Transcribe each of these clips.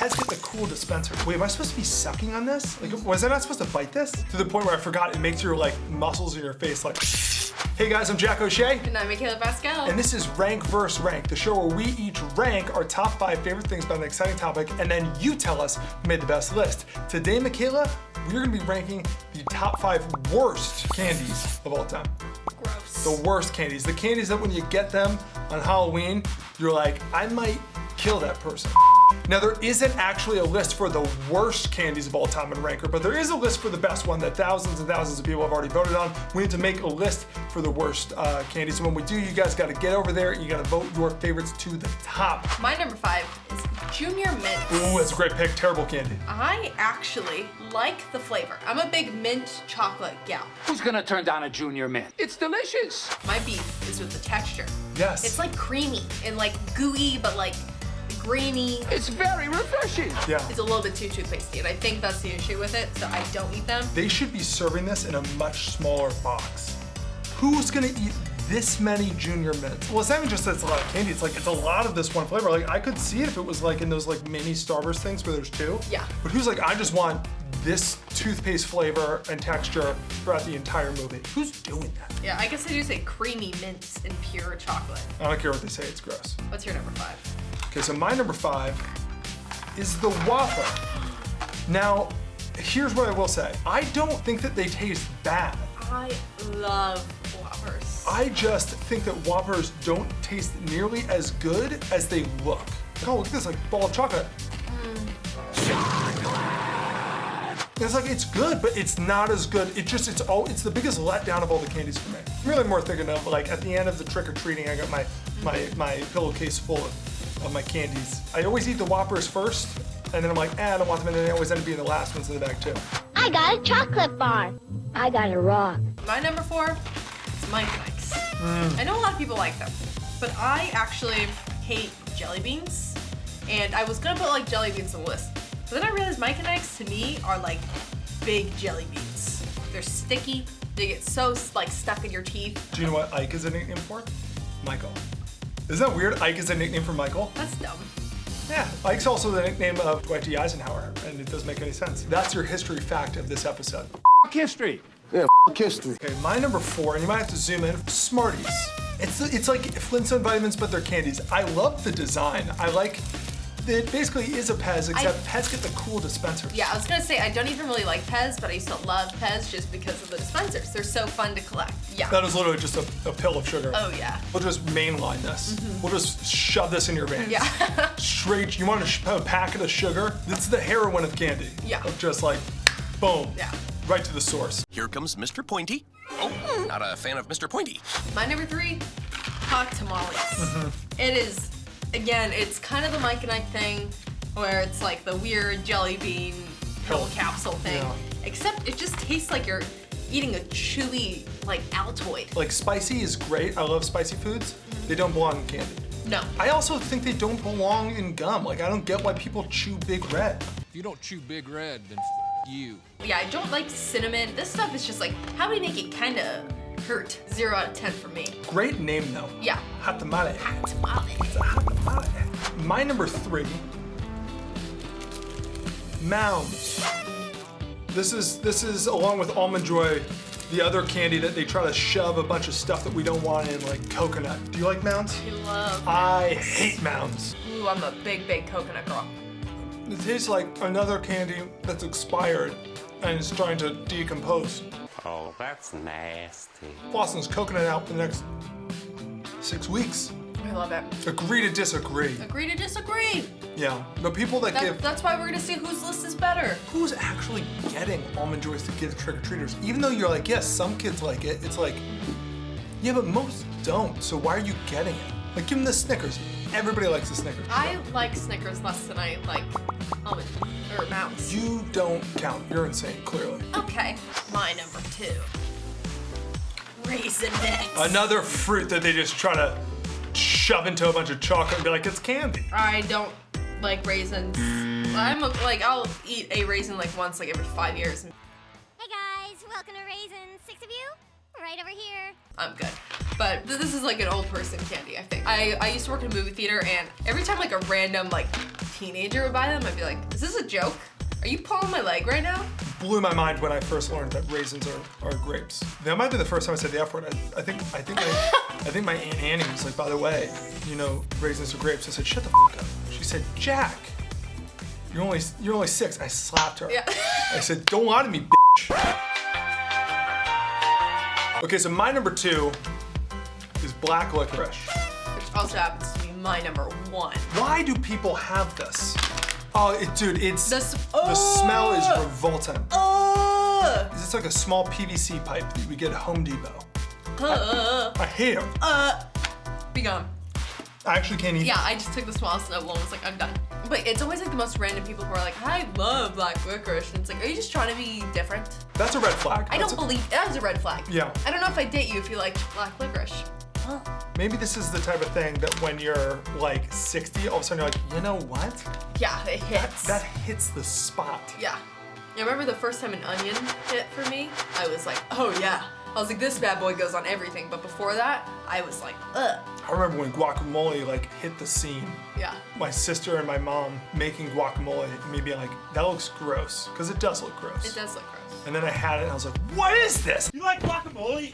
Pez get the cool dispenser. Wait, am I supposed to be sucking on this? Like, was I not supposed to bite this? To the point where I forgot it makes your like muscles in your face like. Hey guys, I'm Jack O'Shea. And I'm Mikaela Pascal. And this is Rank vs. Rank, the show where we each rank our top 5 favorite things about an exciting topic, and then you tell us who made the best list. Today, Mikaela, we're gonna be ranking the top 5 worst candies of all time. Gross. The worst candies. The candies that when you get them on Halloween, you're like, I might kill that person. Now, there isn't actually a list for the worst candies of all time in Ranker, but there is a list for the best one that thousands and thousands of people have already voted on. We need to make a list for the worst candies. And when we do, you guys gotta get over there and you gotta vote your favorites to the top. My number 5 is Junior Mint. Ooh, that's a great pick. Terrible candy. I actually like the flavor. I'm a big mint chocolate gal. Who's gonna turn down a Junior Mint? It's delicious. My beef is with the texture. Yes. It's like creamy and like gooey, but like grainy. It's very refreshing. Yeah. It's a little bit too toothpastey, and I think that's the issue with it, so I don't eat them. They should be serving this in a much smaller box. Who's gonna eat this many Junior Mints? Well, it's not even just that it's a lot of candy, it's like, it's a lot of this one flavor. Like, I could see it if it was like in those like mini Starburst things where there's 2. Yeah. But who's like, I just want this toothpaste flavor and texture throughout the entire movie. Who's doing that? Yeah, I guess I do say creamy mints and pure chocolate. I don't care what they say, it's gross. What's your number 5? Okay, so my number 5 is the Whopper. Now, here's what I will say. I don't think that they taste bad. I love Whoppers. I just think that Whoppers don't taste nearly as good as they look. Oh, look at this, like ball of chocolate. It's like, it's good, but it's not as good. It's the biggest letdown of all the candies for me. I'm really more thinking of like at the end of the trick-or-treating, I got my pillowcase full of my candies. I always eat the Whoppers first, and then I'm like, I don't want them, and then they always end up being the last ones in the bag too. I got a chocolate bar. I got a rock. My number 4 is Mike Mike's. I know a lot of people like them, but I actually hate jelly beans, and I was gonna put like jelly beans on the list, but then I realized Mike and Ike's to me are like big jelly beans. They're sticky, they get so like stuck in your teeth. Do you know what Ike is a nickname for? Michael. Isn't that weird? Ike is a nickname for Michael? That's dumb. Yeah, Ike's also the nickname of Dwight D. Eisenhower, and it doesn't make any sense. That's your history fact of this episode. History. Yeah, history. Okay, my number 4, and you might have to zoom in, Smarties. It's like Flintstone vitamins, but they're candies. I love the design. I like, it basically is a Pez, except Pez get the cool dispensers. Yeah, I was gonna say, I don't even really like Pez, but I used to love Pez just because of the dispensers. They're so fun to collect. Yeah. That is literally just a pill of sugar. Oh, yeah. We'll just mainline this. We'll just shove this in your veins. Yeah. Straight, you want a packet of sugar? This is the heroin of candy. Yeah. Of just like, boom. Yeah. Right to the source. Here comes Mr. Pointy. Oh, not a fan of Mr. Pointy. My number 3, hot tamales. It is, again, it's kind of the Mike and Ike thing, where it's like the weird jelly bean pill capsule thing, except it just tastes like you're eating a chewy, like, Altoid. Like, spicy is great. I love spicy foods. They don't belong in candy. No. I also think they don't belong in gum. Like, I don't get why people chew Big Red. If you don't chew Big Red, then you. Yeah, I don't like cinnamon. This stuff is just like, how do we make it kind of hurt? 0 out of 10 for me. Great name, though. Yeah. Hot tamale. Hot tamale. It's a hot tamale. My number 3, Mounds. This is along with Almond Joy, the other candy that they try to shove a bunch of stuff that we don't want in, like coconut. Do you like Mounds? I love I hate Mounds. Ooh, I'm a big, big coconut girl. It tastes like another candy that's expired and is trying to decompose. Oh, that's nasty. Boston's coconut out for the next 6 weeks. I love it. Agree to disagree. Agree to disagree. Yeah, the people that give. That's why we're gonna see whose list is better. Who's actually getting Almond Joys to give trick-or-treaters? Even though you're like, yes, some kids like it, it's like, yeah, but most don't, so why are you getting it? Like, give them the Snickers. Everybody likes the Snickers. I like Snickers less than I like almond or Mounds. You don't count. You're insane, clearly. Okay, my number 2. Raisin Nix. Another fruit that they just try to shove into a bunch of chocolate and be like, it's candy. I don't like raisins. I'll eat a raisin like once like every 5 years. Hey guys, welcome to Raisins. 6 of you, right over here. I'm good. But this is like an old person candy, I think. I used to work in a movie theater, and every time like a random like teenager would buy them, I'd be like, is this a joke? Are you pulling my leg right now? Blew my mind when I first learned that raisins are grapes. That might be the first time I said the F word. I think my Aunt Annie was like, by the way, you know, raisins are grapes. I said, shut the fuck up. She said, Jack, you're only 6. I slapped her. Yeah. I said, don't lie to me, bitch. Okay, so my number 2 is black licorice. Which also happens to be my number 1. Why do people have this? Oh, dude, it's The smell is revolting. It's like a small PVC pipe that we get at Home Depot. I hate them. Be gone. I actually can't eat. Yeah, I just took the smallest one and was like, I'm done. But it's always like the most random people who are like, I love black licorice. And it's like, are you just trying to be different? That's a red flag. I don't believe that is a red flag. Yeah. I don't know if I'd date you if you like black licorice. Maybe this is the type of thing that when you're like 60, all of a sudden you're like, you know what? Yeah, it hits. That hits the spot. Yeah. I remember the first time an onion hit for me, I was like, oh yeah. I was like, this bad boy goes on everything. But before that, I was like, ugh. I remember when guacamole like hit the scene. Yeah. My sister and my mom making guacamole and me being like, that looks gross. Because it does look gross. It does look gross. And then I had it and I was like, what is this? You like guacamole?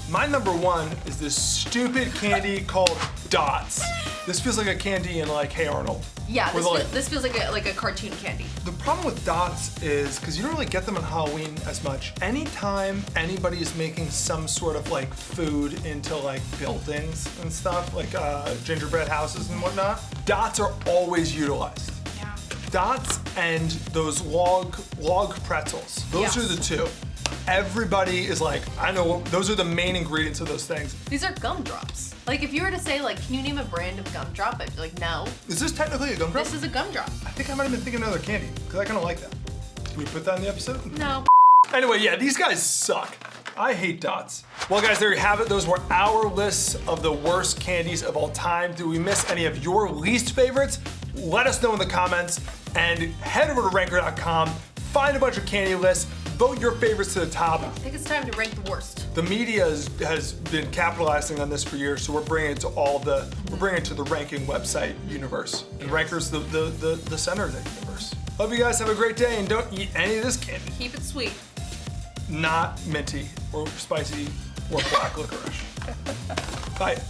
My number 1 is this stupid candy called Dots. This feels like a candy in like Hey Arnold. Yeah, Where this feels like a cartoon candy. The problem with Dots is, because you don't really get them on Halloween as much, anytime anybody is making some sort of like food into like buildings and stuff, like gingerbread houses and whatnot, Dots are always utilized. Yeah. Dots and those log pretzels. Those Yes. are the 2. Everybody is like, I know, those are the main ingredients of those things. These are gumdrops. Like if you were to say like, can you name a brand of gumdrop? I'd be like, no. Is this technically a gumdrop? This is a gumdrop. I think I might have been thinking of another candy, because I kind of like that. Can we put that in the episode? No. Anyway, yeah, these guys suck. I hate Dots. Well, guys, there you have it. Those were our lists of the worst candies of all time. Did we miss any of your least favorites? Let us know in the comments, and head over to ranker.com, find a bunch of candy lists, vote your favorites to the top. I think it's time to rank the worst. The media has been capitalizing on this for years, so we're bringing it to the ranking website universe. And Ranker's the center of the universe. Hope you guys have a great day, and don't eat any of this candy. Keep it sweet. Not minty or spicy or black licorice. Bye.